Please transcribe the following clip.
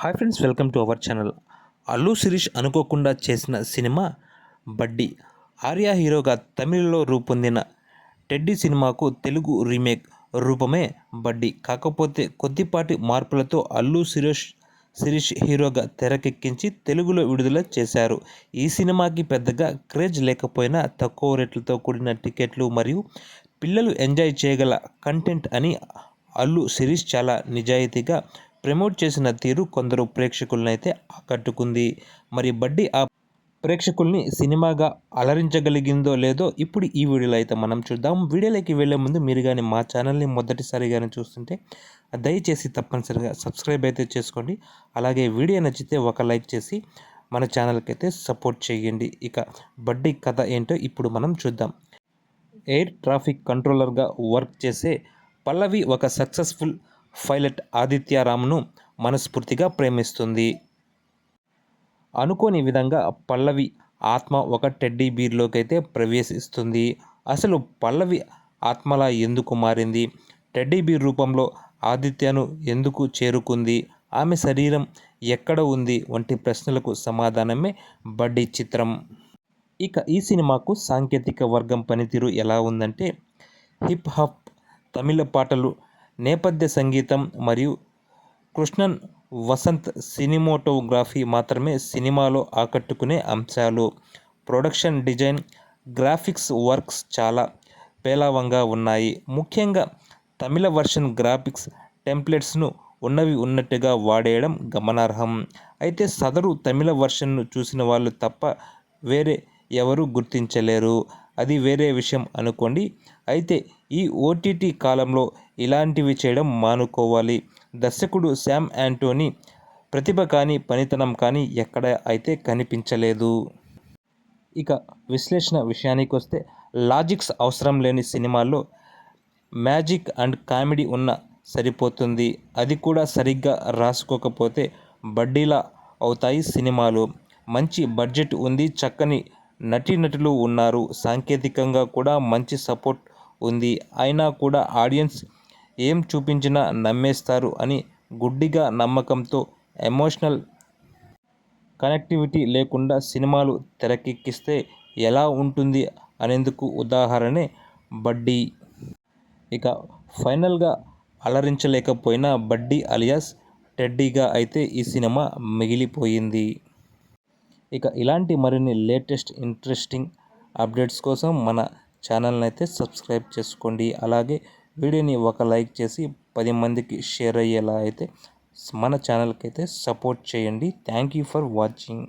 Hi friends, welcome to our channel. Allu Sirish అనుకోకుండా చేసిన cinema బడ్డీ. ఆర్య హీరోగా తమిళ్లో రూపొందిన టెడ్డీ సినిమాకు తెలుగు రీమేక్ రూపమే బడ్డీ. కాకపోతే కొద్దిపాటి మార్పులతో అల్లు శిరీష్ హీరోగా తెరకెక్కించి తెలుగులో విడుదల చేశారు. ఈ సినిమాకి పెద్దగా క్రేజ్ లేకపోయినా తక్కువ రేట్లతో కూడిన టికెట్లు మరియు పిల్లలు ఎంజాయ్ చేయగల కంటెంట్ అని అల్లు శిరీష్ చాలా నిజాయితీగా ప్రమోట్ చేసిన తీరు కొందరు ప్రేక్షకులనైతే ఆకట్టుకుంది. మరి బడ్డీ ఆ ప్రేక్షకుల్ని సినిమాగా అలరించగలిగిందో లేదో ఇప్పుడు ఈ వీడియోలో అయితే మనం చూద్దాం. వీడియోలోకి వెళ్ళే ముందు మీరు కానీ మా ఛానల్ని మొదటిసారిగానే చూస్తుంటే దయచేసి తప్పనిసరిగా సబ్స్క్రైబ్ అయితే చేసుకోండి. అలాగే వీడియో నచ్చితే ఒక లైక్ చేసి మన ఛానల్కి అయితే సపోర్ట్ చేయండి. ఇక బడ్డీ కథ ఏంటో ఇప్పుడు మనం చూద్దాం. ఎయిర్ ట్రాఫిక్ కంట్రోలర్గా వర్క్ చేసే పల్లవి ఒక సక్సెస్ఫుల్ పైలట్ ఆదిత్యరామ్ను మనస్ఫూర్తిగా ప్రేమిస్తుంది. అనుకోని విధంగా పల్లవి ఆత్మ ఒక టెడ్డీ బీర్లోకైతే ప్రవేశిస్తుంది. అసలు పల్లవి ఆత్మలా ఎందుకు మారింది? టెడ్డీ బీర్ రూపంలో ఆదిత్యను ఎందుకు చేరుకుంది? ఆమె శరీరం ఎక్కడ ఉంది? వంటి ప్రశ్నలకు సమాధానమే బడ్డీ చిత్రం. ఇక ఈ సినిమాకు సాంకేతిక వర్గం పనితీరు ఎలా ఉందంటే, హిప్ హాప్, తమిళ పాటలు, నేపథ్య సంగీతం మరియు కృష్ణన్ వసంత్ సినిమాటోగ్రఫీ మాత్రమే సినిమాలో ఆకట్టుకునే అంశాలు. ప్రొడక్షన్ డిజైన్, గ్రాఫిక్స్ వర్క్స్ చాలా పేలవంగా ఉన్నాయి. ముఖ్యంగా తమిళ వర్షన్ గ్రాఫిక్స్ టెంప్లెట్స్ను ఉన్నవి ఉన్నట్టుగా వాడేయడం గమనార్హం. అయితే సదరు తమిళ వర్షన్ను చూసిన వాళ్ళు తప్ప వేరే ఎవరు గుర్తించలేరు. అది వేరే విషయం అనుకోండి. అయితే ఈ ఓటీటీ కాలంలో ఇలాంటివి చేయడం మానుకోవాలి. దర్శకుడు శామ్ యాంటోనీ ప్రతిభ కానీ పనితనం కానీ ఎక్కడ అయితే కనిపించలేదు. ఇక విశ్లేషణ విషయానికి వస్తే, లాజిక్స్ అవసరం లేని సినిమాల్లో మ్యాజిక్ అండ్ కామెడీ ఉన్న సరిపోతుంది. అది కూడా సరిగ్గా రాసుకోకపోతే బడ్డీలా అవుతాయి సినిమాలు. మంచి బడ్జెట్ ఉంది, చక్కని నటీనటులు ఉన్నారు, సాంకేతికంగా కూడా మంచి సపోర్ట్ ఉంది. అయినా కూడా ఆడియన్స్ ఏం చూపించినా నమ్మేస్తారు అని గుడ్డిగా నమ్మకంతో ఎమోషనల్ కనెక్టివిటీ లేకుండా సినిమాలు తెరకెక్కిస్తే ఎలా ఉంటుంది అనేందుకు ఉదాహరణే బడ్డీ. ఇక ఫైనల్గా అలరించలేకపోయినా బడ్డీ అలియాస్ టెడ్డీగా అయితే ఈ సినిమా మిగిలిపోయింది. ఇక ఇలాంటి మరిన్ని లేటెస్ట్ ఇంట్రెస్టింగ్ అప్డేట్స్ కోసం మన ఛానల్ని అయితే సబ్స్క్రైబ్ చేసుకోండి. అలాగే వీడియోని ఒక లైక్ చేసి 10 మందికి షేర్ అయ్యేలా అయితే మన ఛానల్కి అయితే సపోర్ట్ చేయండి. Thank you for watching.